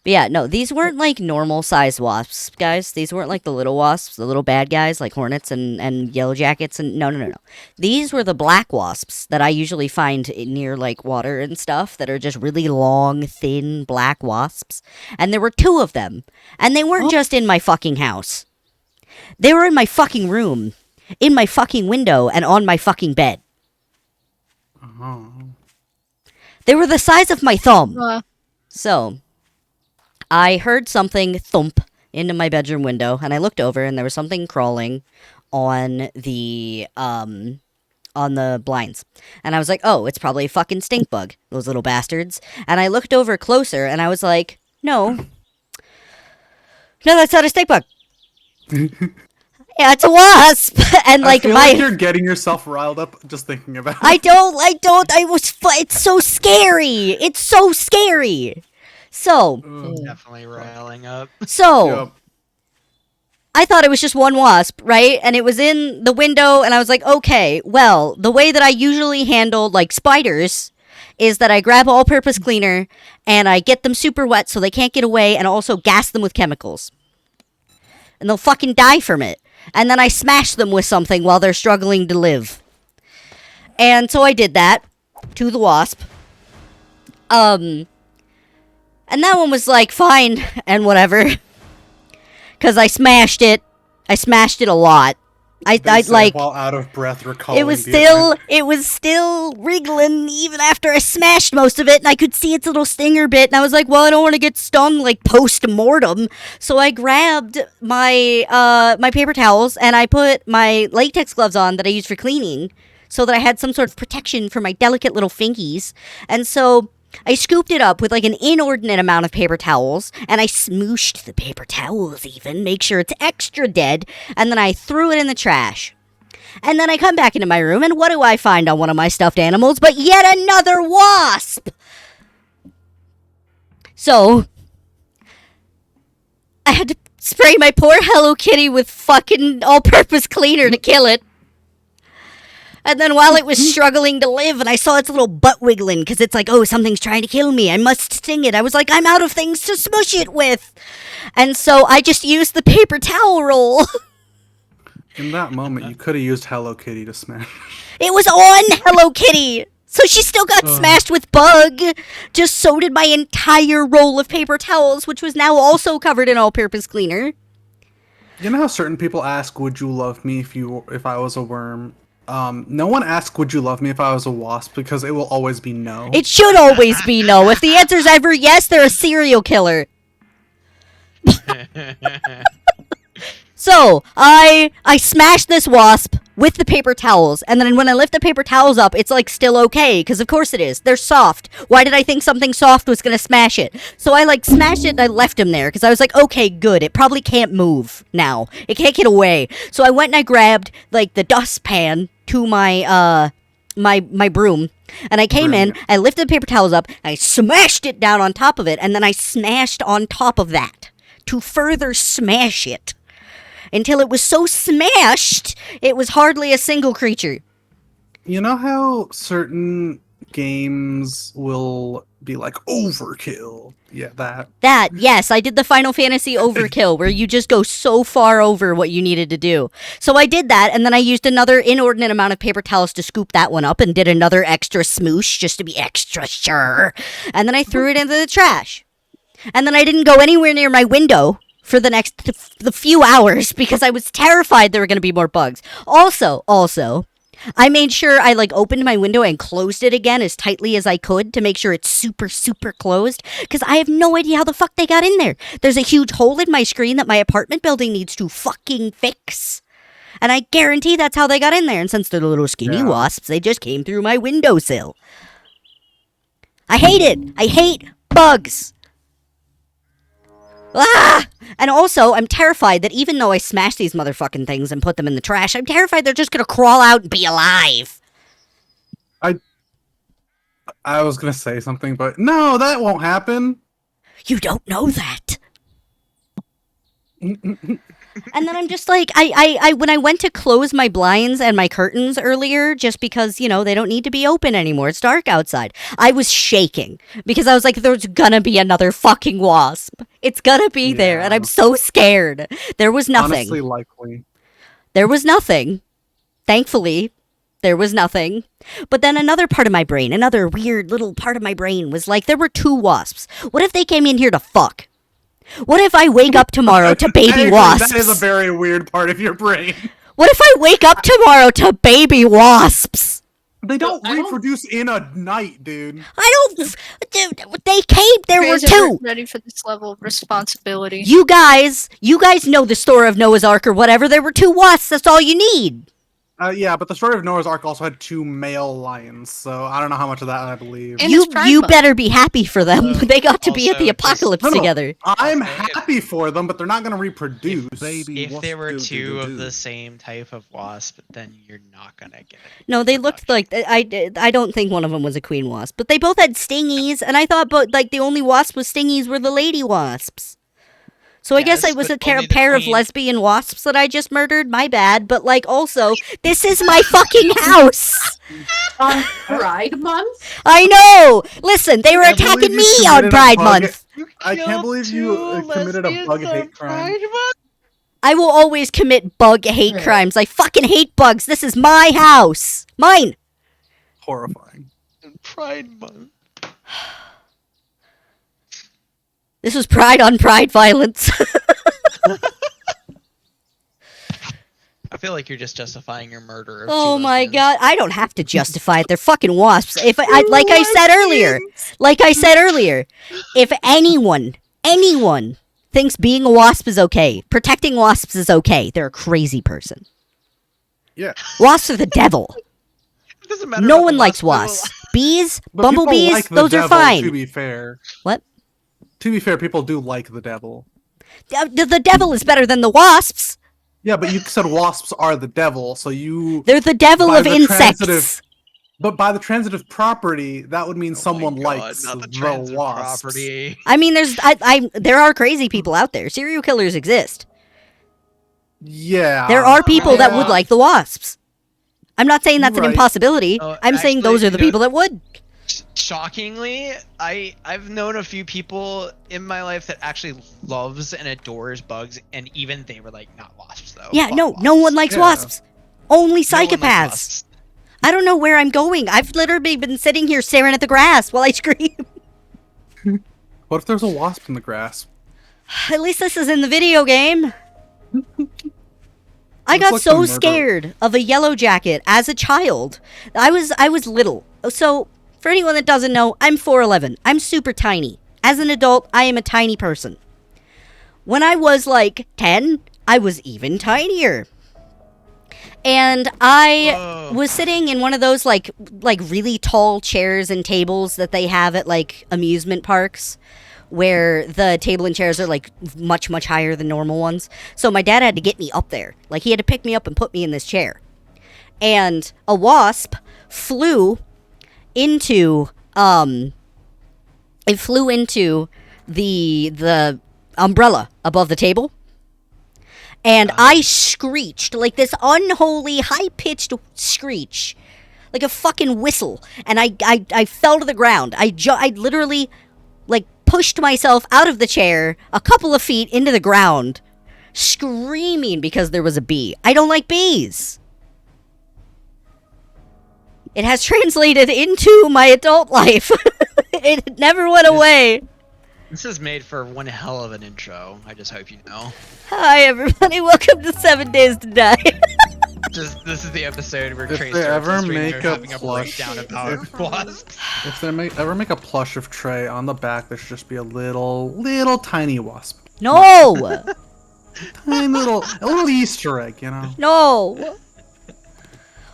But yeah, no, these weren't like normal sized wasps, guys. These weren't like the little wasps, the little bad guys like hornets and yellow jackets. And no. These were the black wasps that I usually find near like water and stuff that are just really long, thin black wasps. And there were two of them. And they weren't just in my fucking house, they were in my fucking room, in my fucking window, and on my fucking bed. Oh. They were the size of my thumb. Uh, So, I heard something thump into my bedroom window, and I looked over, and there was something crawling on the blinds. And I was like, oh, it's probably a fucking stink bug, those little bastards. And I looked over closer, and I was like, no, that's not a stink bug. Yeah, it's a wasp. And like I feel like you're getting yourself riled up just thinking about it. I was. It's so scary. It's so scary. So, Definitely riling up. Yep. I thought it was just one wasp, right? And it was in the window, and I was like, okay, well, the way that I usually handle, like, spiders is that I grab all-purpose cleaner, and I get them super wet so they can't get away, and also gas them with chemicals. And they'll fucking die from it. And then I smash them with something while they're struggling to live. And so I did that to the wasp. And that one was like, fine, and whatever. Because I smashed it. I smashed it a lot. I like while out of breath recalling it was still wriggling even after I smashed most of it, and I could see its little stinger bit, and I was like, well, I don't want to get stung like post-mortem. So I grabbed my my paper towels, and I put my latex gloves on that I use for cleaning so that I had some sort of protection for my delicate little fingies. And so I scooped it up with like an inordinate amount of paper towels, and I smooshed the paper towels even, make sure it's extra dead, and then I threw it in the trash. And then I come back into my room, and what do I find on one of my stuffed animals but yet another wasp? So, I had to spray my poor Hello Kitty with fucking all-purpose cleaner to kill it. And then while it was struggling to live, and I saw its little butt wiggling, because it's like, oh, something's trying to kill me, I must sting it. I was like, I'm out of things to smush it with. And so I just used the paper towel roll. In that moment, you could have used Hello Kitty to smash. It was on Hello Kitty. So she still got smashed with bug. Just so did my entire roll of paper towels, which was now also covered in all-purpose cleaner. You know how certain people ask, would you love me if I was a worm? No one asks, would you love me if I was a wasp, because it will always be no. It should always be no. If the answer's ever yes, they're a serial killer. So, I smashed this wasp with the paper towels, and then when I lift the paper towels up, it's like still okay, because of course it is. They're soft. Why did I think something soft was gonna smash it? So I like smashed it and I left him there, because I was like, okay, good. It probably can't move now. It can't get away. So I went and I grabbed like the dustpan to my my broom, and I came in, I lifted the paper towels up, I smashed it down on top of it, and then I smashed on top of that to further smash it. Until it was so smashed, it was hardly a single creature. You know how certain games will be like overkill? Yeah, that. Yes, I did the Final Fantasy overkill, where you just go so far over what you needed to do. So I did that, and then I used another inordinate amount of paper towels to scoop that one up, and did another extra smoosh, just to be extra sure. And then I threw it into the trash. And then I didn't go anywhere near my window for the few hours, because I was terrified there were going to be more bugs. Also, I made sure I like opened my window and closed it again as tightly as I could to make sure it's super, super closed, because I have no idea how the fuck they got in there. There's a huge hole in my screen that my apartment building needs to fucking fix. And I guarantee that's how they got in there. And since they're the little skinny wasps, they just came through my windowsill. I hate it. I hate bugs. Ah! And also, I'm terrified that even though I smash these motherfucking things and put them in the trash, I'm terrified they're just gonna crawl out and be alive. I was gonna say something, but no, that won't happen. You don't know that. And then I'm just like, when I went to close my blinds and my curtains earlier, just because, you know, they don't need to be open anymore. It's dark outside. I was shaking because I was like, there's gonna be another fucking wasp. It's gonna be there. And I'm Yeah. so scared. There was nothing. Honestly, likely. There was nothing. Thankfully, there was nothing. But then another part of my brain, another weird little part of my brain was like, there were 2 wasps. What if they came in here to fuck? What if I wake up tomorrow to I baby agree, wasps? That is a very weird part of your brain. What if I wake up tomorrow to baby wasps? They don't I don't- reproduce in a night, dude. I don't. Dude, they came. There You were guys 2. aren't ready for this level of responsibility. You guys know the story of Noah's Ark or whatever. There were 2 wasps. That's all you need. Yeah, but the story of Noah's Ark also had 2 male lions, so I don't know how much of that I believe. And You it's Pride you Month. better be happy for them. Also- They got to be at the also, just- apocalypse No, no, together. I'm Okay, if- happy for them, but they're not going to reproduce. If there were 2 of the same type of wasp, then you're not gonna get it. No, they looked like I don't think one of them was a queen wasp, but they both had stingies, and I thought, but like the only wasp with stingies were the lady wasps. So I guess Yes, I was but a only the pair of queen. lesbian wasps that I just murdered. My bad, but like also, this is my fucking house. On Pride Month? I know. Listen, they were I can't attacking believe me you on committed a Pride bug- Month. I can't believe you committed a bug hate crime. I will always commit bug hate Right. crimes. I fucking hate bugs. This is my house. Mine. Horrifying. Pride Month. This was pride on pride violence. I feel like you're just justifying your murder. Of Oh 2 my lesbians. god, I don't have to justify it. They're fucking wasps. If like I said earlier, if anyone thinks being a wasp is okay, protecting wasps is okay, they're a crazy person. Yeah. Wasps are the devil. It doesn't matter No about one the likes wasp, wasps. Bees, But people bumblebees, like the those are devil, To fine. be fair. What? To be fair, people do like the devil. The devil is better than the wasps. Yeah, but you said wasps are the devil, so you. They're the devil By of the insects. transitive- But by the transitive property, that would mean Oh my someone God, likes not the the transitive wasps. property. I mean, there are crazy people out there. Serial killers exist. Yeah. There are people that yeah. would like the wasps. I'm not saying that's an Right. impossibility. Oh, I'm saying actually, those are the you know- people that would. Shockingly, I've known a few people in my life that actually loves and adores bugs, and even they were like, not wasps though. Yeah, Fuck no wasps. one likes Yeah. wasps. Only No one likes psychopaths. wasps. I don't know where I'm going. I've literally been sitting here staring at the grass while I scream. What if there's a wasp in the grass? At least this is in the video game. I Looks got like so the murder- scared of a yellow jacket as a child. I was little. So, for anyone that doesn't know, I'm 4'11". I'm super tiny. As an adult, I am a tiny person. When I was like 10, I was even tinier. And I Whoa. was sitting in one of those like really tall chairs and tables that they have at like amusement parks, where the table and chairs are like much higher than normal ones. So my dad had to get me up there. Like he had to pick me up and put me in this chair. And a wasp flew into the umbrella above the table. And I screeched like this unholy, high-pitched screech, like a fucking whistle. And I fell to the ground. I literally, like, pushed myself out of the chair a couple of feet into the ground, screaming because there was a bee. I don't like bees. It has translated into my adult life. It never went away. This is made for one hell of an intro. I just hope you know. Hi, everybody. Welcome to 7 Days to Die. This is the episode where If Trey they starts ever the stream make of a having a plush- breakdown about wasps. If they ever make a plush of Trey, on the back there should just be a little tiny wasp. No. Tiny little, a little Easter egg, you know? No.